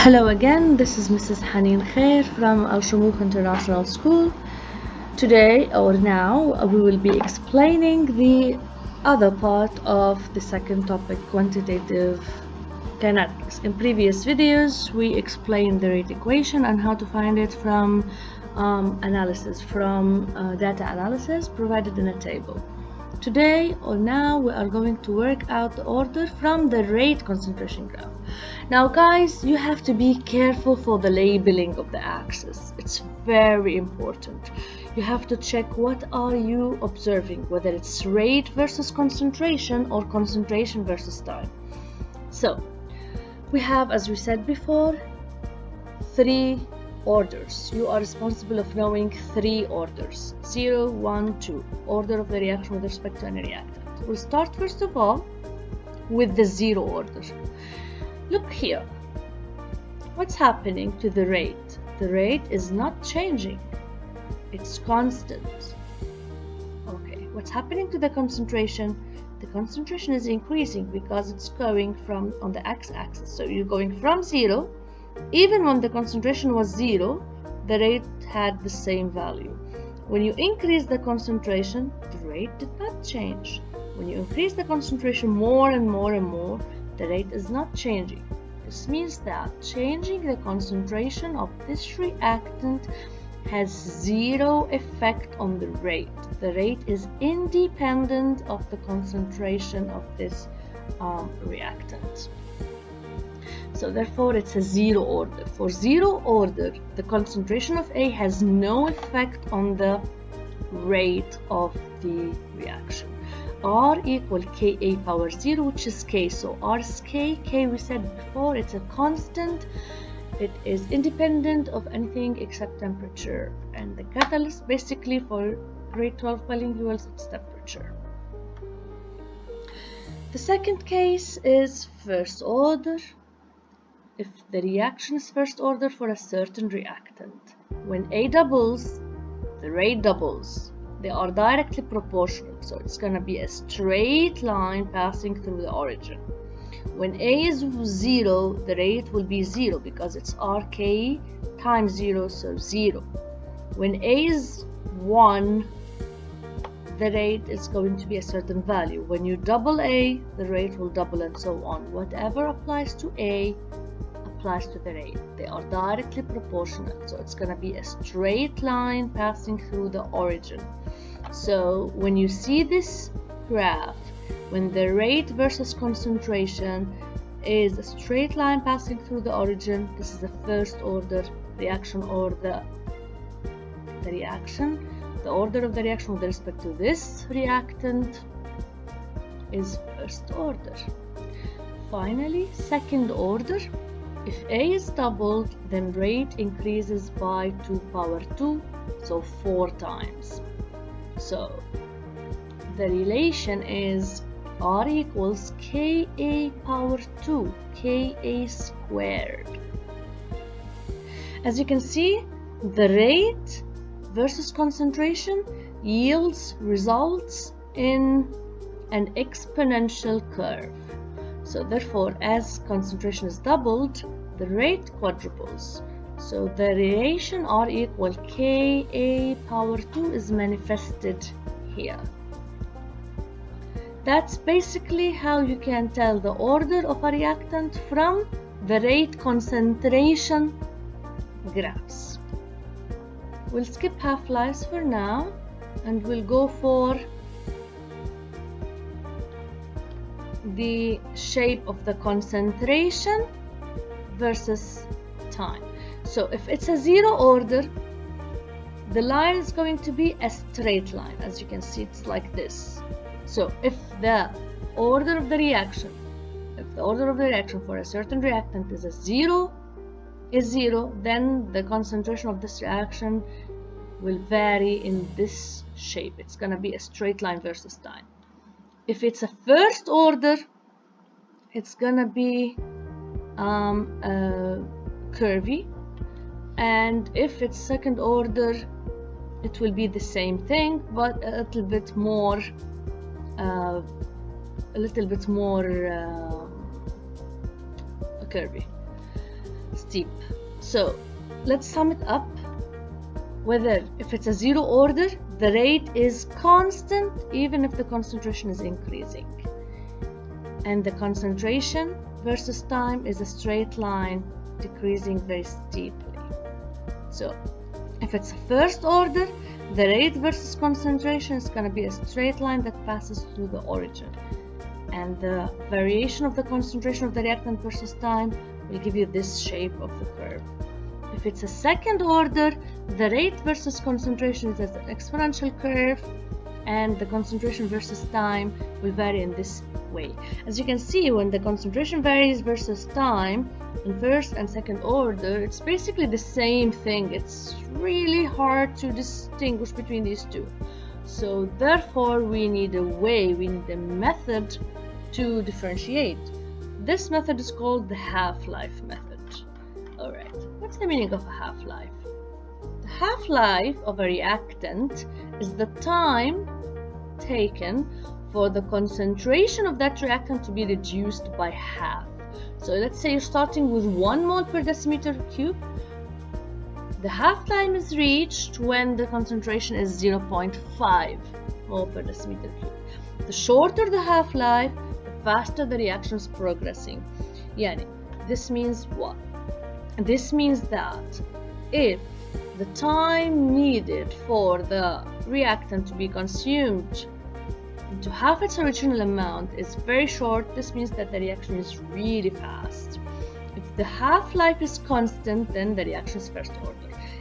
Hello again, this is Mrs. Haneen Khair from Al Shumukh International School. Today or now we will be explaining the other part of the second topic, quantitative kinetics. In previous videos we explained the rate equation and how to find it from data analysis provided in a table. Today or now we are going to work out the order from the rate concentration graph. Now guys, you have to be careful for the labeling of the axis. It's very important. You have to check what are you observing, whether it's rate versus concentration or concentration versus time. So we have, as we said before, three orders. You are responsible of knowing three orders: 0, 1, 2, order of the reaction with respect to any reactant. We'll start first of all with the 0 order. Look here, what's happening to the rate? The rate is not changing, it's constant. Okay, what's happening to the concentration? The concentration is increasing because it's going from on the x-axis. So you're going from 0. Even when the concentration was 0, the rate had the same value. When you increase the concentration, the rate did not change. When you increase the concentration more and more and more, the rate is not changing. This means that changing the concentration of this reactant has zero effect on the rate. The rate is independent of the concentration of this reactant. So therefore it's a 0 order. For 0 order, the concentration of A has no effect on the rate of the reaction. R equal Ka power 0, which is K. So R is K. K, we said before, it's a constant. It is independent of anything except temperature. And the catalyst basically for grade 12 bilinguals, it's temperature. The second case is first order. If the reaction is first order for a certain reactant, when A doubles, the rate doubles. They are directly proportional, so it's going to be a straight line passing through the origin. When A is 0, the rate will be 0 because it's RK times 0, so 0. When A is 1, the rate is going to be a certain value. When you double A, the rate will double, and so on. Whatever applies to A applies to the rate. They are directly proportional, so it's going to be a straight line passing through the origin. So when you see this graph, when the rate versus concentration is a straight line passing through the origin, this is the first order reaction, or the reaction. The order of the reaction with respect to this reactant is first order. Finally, second order. If A is doubled, then rate increases by 2 power 2, so 4 times. So the relation is R equals Ka power 2, Ka squared. As you can see, the rate versus concentration results in an exponential curve. So therefore, as concentration is doubled, the rate quadruples. So the relation R equal Ka power 2 is manifested here. That's basically how you can tell the order of a reactant from the rate concentration graphs. We'll skip half-lives for now and we'll go for the shape of the concentration versus time. So if it's a 0 order, the line is going to be a straight line. As you can see, it's like this. So if the order of the reaction for a certain reactant is 0, then the concentration of this reaction will vary in this shape. It's going to be a straight line versus time. If it's a first order, it's gonna be curvy, and if it's second order, it will be the same thing, but a little bit more curvy. steep. So let's sum it up. Whether if it's a zero order, the rate is constant even if the concentration is increasing. And the concentration versus time is a straight line decreasing very steeply. So if it's a first order, the rate versus concentration is going to be a straight line that passes through the origin. And the variation of the concentration of the reactant versus time will give you this shape of the curve. If it's a second order, the rate versus concentration is an exponential curve, and the concentration versus time will vary in this way. As you can see, when the concentration varies versus time in first and second order, it's basically the same thing. It's really hard to distinguish between these two. So therefore, we need a method to differentiate. This method is called the half-life method. Alright, what's the meaning of a half-life? The half-life of a reactant is the time taken for the concentration of that reactant to be reduced by half. So let's say you're starting with 1 mole per decimeter cube. The half-time is reached when the concentration is 0.5 mole per decimeter cube. The shorter the half-life, the faster the reaction is progressing. This means what? This means that if the time needed for the reactant to be consumed into half its original amount is very short, this means that the reaction is really fast. If the half-life is constant, then the reaction is first order.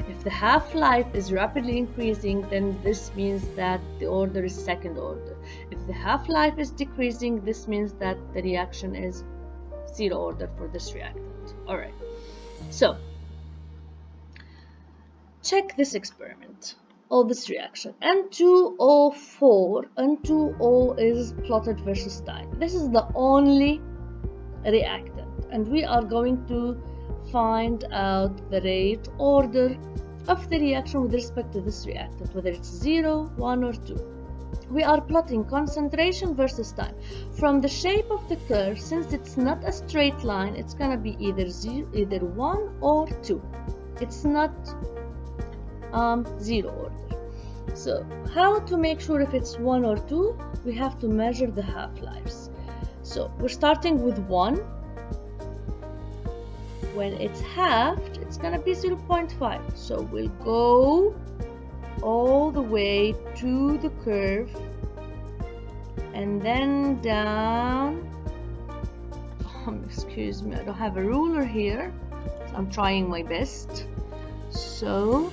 If the half-life is rapidly increasing, then this means that the order is second order. If the half-life is decreasing, this means that the reaction is zero order for this reactant. Alright, so check this experiment or this reaction. N2O4, N2O is plotted versus time. This is the only reactant, and we are going to find out the rate order of the reaction with respect to this reactant, whether it's 0, 1 or 2. We are plotting concentration versus time. From the shape of the curve, since it's not a straight line, it's gonna be either 1 or 2. It's not zero order. So how to make sure if it's 1 or 2? We have to measure the half-lives. So we're starting with 1. When it's halved, it's gonna be 0.5. So we'll go all the way to the curve and then down. Excuse me, I don't have a ruler here, so I'm trying my best. So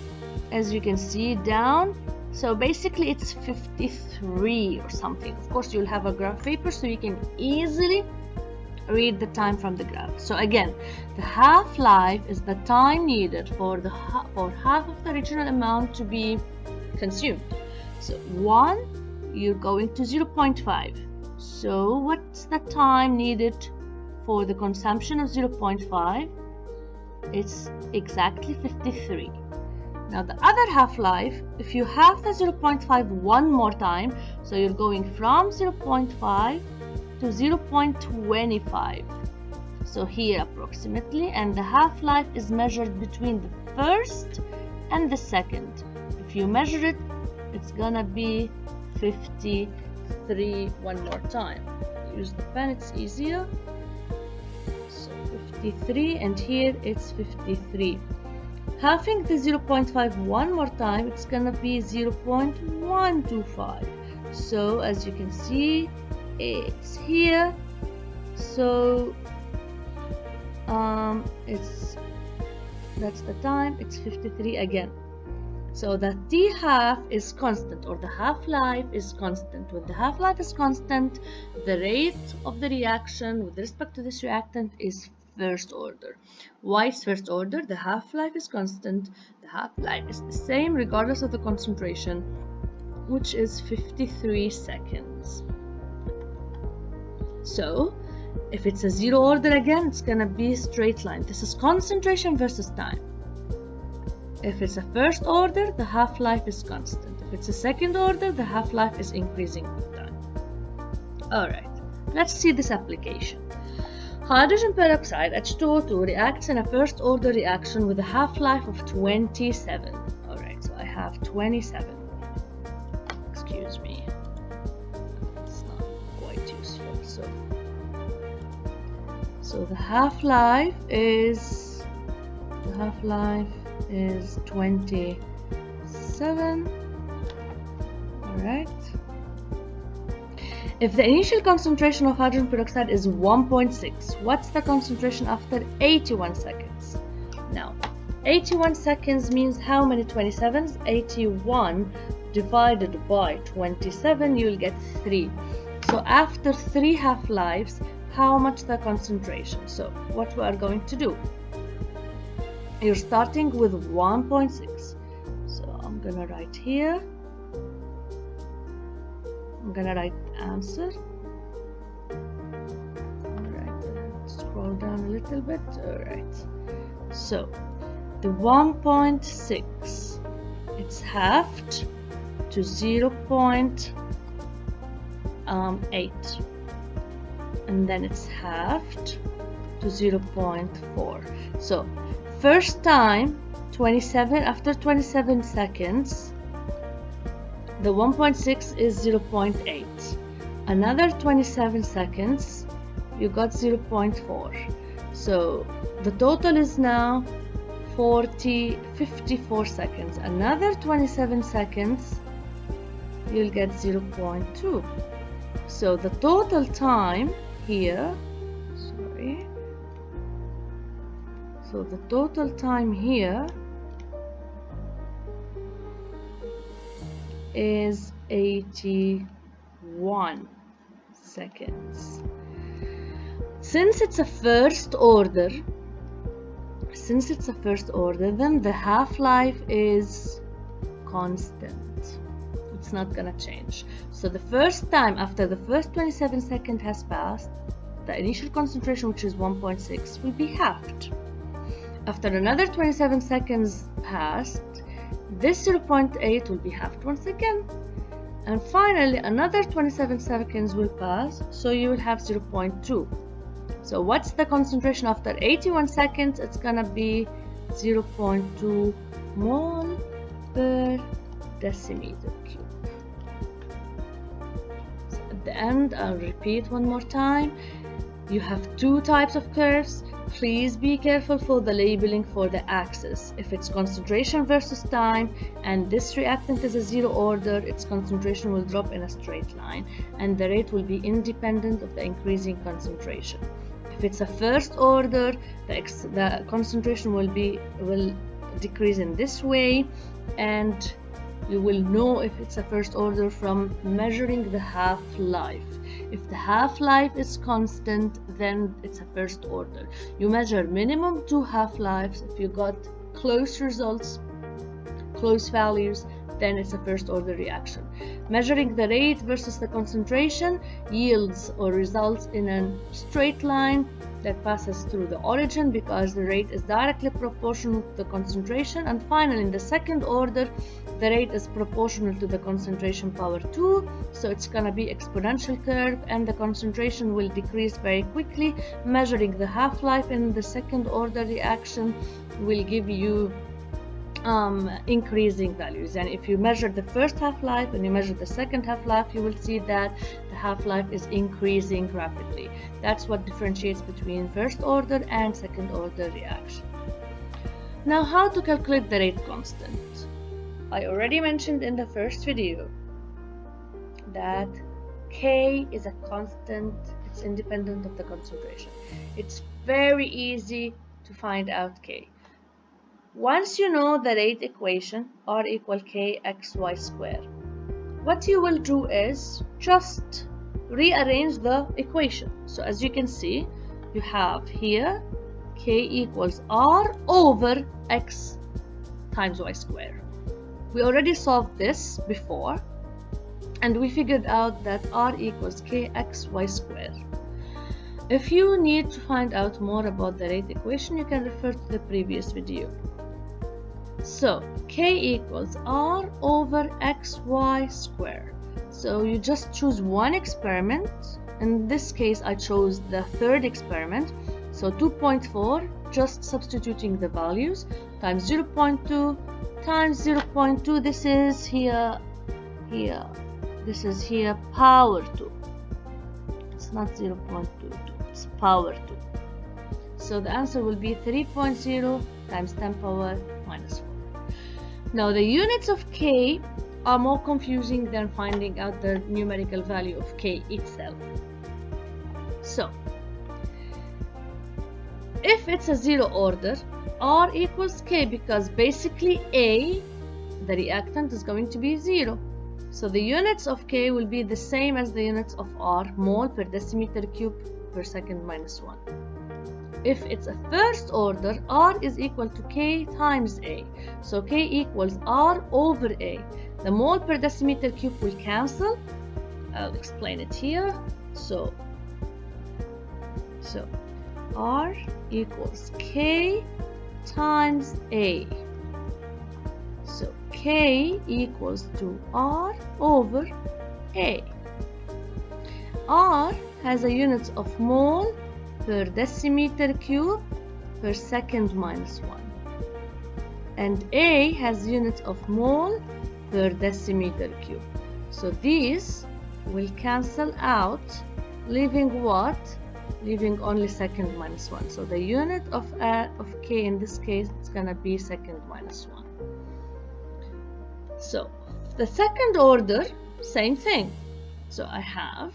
as you can see, down. So basically it's 53 or something. Of course, you'll have a graph paper so you can easily read the time from the graph. So again, the half-life is the time needed for half of the original amount to be consumed. So 1, you're going to 0.5. So what's the time needed for the consumption of 0.5? It's exactly 53. Now the other half-life, if you have the 0.5 one more time, so you're going from 0.5 to 0.25. So here approximately, and the half-life is measured between the first and the second. If you measure it, it's gonna be 53 one more time. Use the pen, it's easier. So 53, and here it's 53. Halving the 0.5 one more time, it's gonna be 0.125. So as you can see, it's here. So that's the time. It's 53 again. So the T half is constant, or the half-life is constant. When the half-life is constant, the rate of the reaction with respect to this reactant is first order. Why is first order? The half-life is constant. The half-life is the same regardless of the concentration, which is 53 seconds. So if it's a zero order again, it's gonna be straight line. This is concentration versus time. If it's a first order, the half-life is constant. If it's a second order, the half-life is increasing with time. Alright, let's see this application. Hydrogen peroxide H2O2 reacts in a first order reaction with a half-life of 27. Alright, so I have 27. Excuse me. It's not quite useful. So the half-life is 27. Alright. If the initial concentration of hydrogen peroxide is 1.6, what's the concentration after 81 seconds? Now, 81 seconds means how many 27s? 81 divided by 27, you'll get 3. So after 3 half-lives, how much the concentration? So what we are going to do? You're starting with 1.6. So I'm gonna write here. I'm gonna write answer. Alright, scroll down a little bit. Alright, so the 1.6, it's halved to 0.8, and then it's halved to 0.4. So first time 27, after 27 seconds, the 1.6 is 0.8. Another 27 seconds, you got 0.4. So the total is now 54 seconds. Another 27 seconds, you'll get 0.2. So the total time here, so the total time here is 81 seconds. Since it's a first order, then the half-life is constant. It's not gonna change. So the first time after the first 27 seconds has passed, the initial concentration, which is 1.6, will be halved. After another 27 seconds passed, this 0.8 will be halved once again, and finally another 27 seconds will pass, so you will have 0.2. So what's the concentration after 81 seconds? It's gonna be 0.2 mole per decimeter cube. So at the end, I'll repeat one more time. You have two types of curves. Please be careful for the labeling for the axis. If it's concentration versus time and this reactant is a zero order, its concentration will drop in a straight line and the rate will be independent of the increasing concentration. If it's a first order, the concentration will decrease in this way, and you will know if it's a first order from measuring the half-life. If the half-life is constant, then it's a first order. You measure minimum 2 half-lives. If you got close results, close values, then it's a first order reaction. Measuring the rate versus the concentration yields or results in a straight line that passes through the origin because the rate is directly proportional to the concentration, and finally in the second order the rate is proportional to the concentration power 2, so it's gonna be exponential curve and the concentration will decrease very quickly. Measuring the half-life in the second order reaction will give you increasing values, and if you measure the first half-life and you measure the second half-life, you will see that the half-life is increasing rapidly. That's what differentiates between first order and second order reaction. Now, how to calculate the rate constant? I already mentioned in the first video that K is a constant. It's independent of the concentration. It's very easy to find out K. Once you know the rate equation, R equal Kxy square, what you will do is just rearrange the equation. So as you can see, you have here K equals R over X times Y square. We already solved this before, and we figured out that R equals Kxy square. If you need to find out more about the rate equation, you can refer to the previous video. So K equals R over XY square. So you just choose one experiment In this case, I chose the third experiment. So 2.4, just substituting the values, times 0.2 times 0.2. This is here, this is here, power 2. It's not 0.22, it's power 2. So the answer will be 3.0 times 10 power minus 4. Now the units of K are more confusing than finding out the numerical value of K itself. So if it's a zero order, R equals K, because basically A, the reactant, is going to be 0. So the units of K will be the same as the units of R, mole per decimeter cube per second minus 1. If it's a first order, R is equal to K times A. So K equals R over A. The mole per decimeter cube will cancel. I'll explain it here. So R equals K times A. So K equals to R over A. R has a units of mole per decimeter cube per second minus 1. And A has units of mole per decimeter cube. So these will cancel out, leaving what? Leaving only second minus 1. So the unit of K in this case is gonna be second minus 1. So the second order, same thing. So I have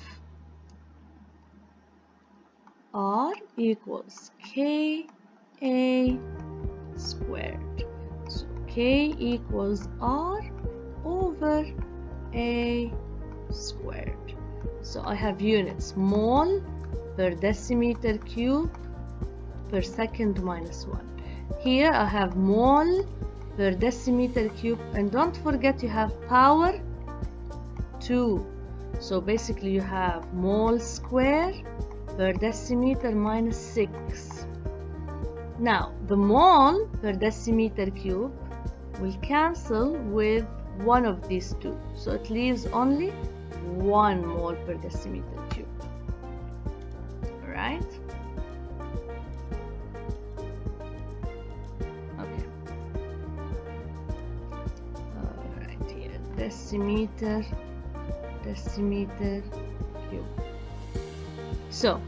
R equals K A squared. So K equals R over A squared. So I have units mole per decimeter cube per second minus 1. Here I have mole per decimeter cube, and don't forget you have power 2. So basically you have mole square per decimeter minus 6. Now the mole per decimeter cube will cancel with one of these two, so it leaves only 1 mole per decimeter cube. Alright? Okay. Alright, here decimeter cube. So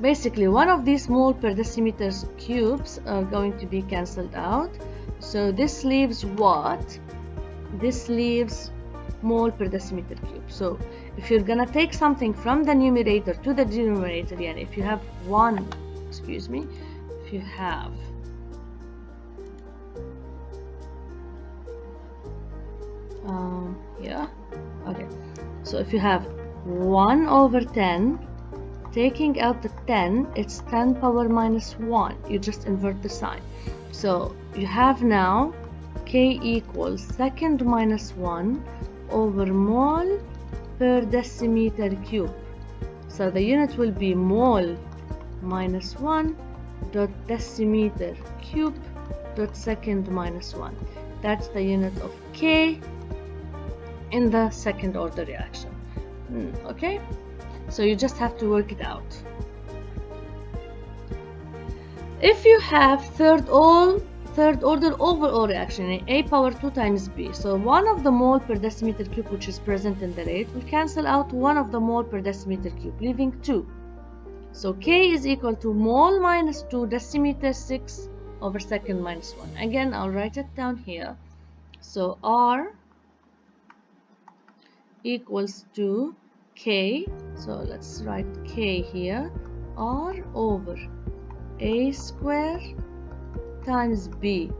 basically one of these mole per decimeter cubes are going to be cancelled out. So this leaves what? This leaves mole per decimeter cube. So if you're gonna take something from the numerator to the denominator, and if you have if you have okay, so if you have 1 over 10, taking out the 10, it's 10 power minus 1. You just invert the sign. So you have now K equals second minus 1 over mole per decimeter cube. So the unit will be mole minus 1 dot decimeter cube dot second minus 1. That's the unit of K in the second order reaction. Okay, so you just have to work it out. If you have third order overall reaction, A power 2 times B, so one of the mole per decimeter cube which is present in the rate will cancel out one of the mole per decimeter cube, leaving 2. So K is equal to mole minus 2 decimeter 6 over second minus 1. Again, I'll write it down here. So R equals to K, so let's write K here, R over A square times B.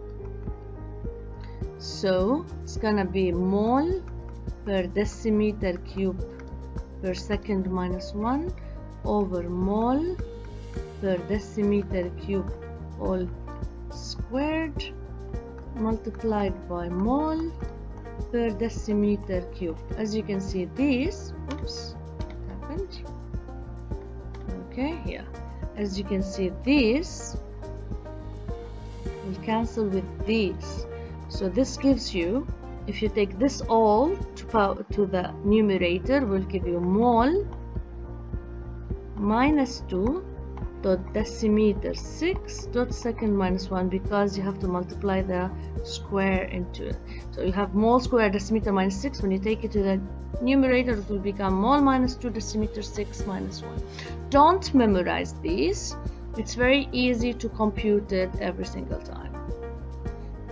So it's gonna be mole per decimeter cube per second minus 1 over mole per decimeter cube all squared multiplied by mole per decimeter cube. As you can see, these, oops, what happened? Okay, here. As you can see, these will cancel with these. So this gives you if you take this all to the numerator, will give you mole minus 2 dot decimeter 6 dot second minus 1, because you have to multiply the square into it. So you have mole square decimeter minus 6. When you take it to the numerator, it will become mole minus 2 decimeter 6 minus 1. Don't memorize these. It's very easy to compute it every single time.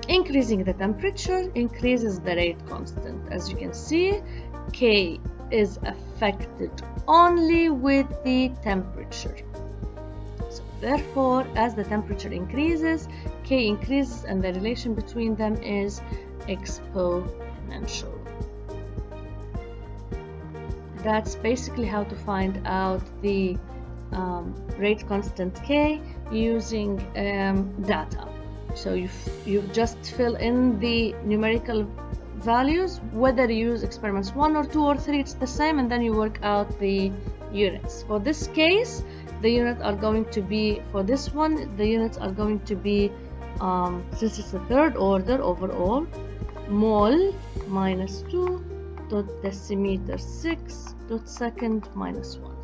Increasing the temperature increases the rate constant. As you can see, K is affected only with the temperature. So therefore, as the temperature increases, K increases, and the relation between them is exponential. That's basically how to find out the rate constant K using data. So you just fill in the numerical values, whether you use experiments 1 or 2 or 3, it's the same, and then you work out the units. For this case, the units are going to be, for this one, the units are going to be, since it's the third order overall, mole minus 2 dot decimeter 6 dot second minus 1.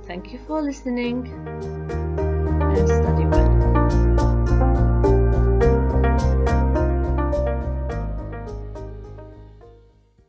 Thank you for listening.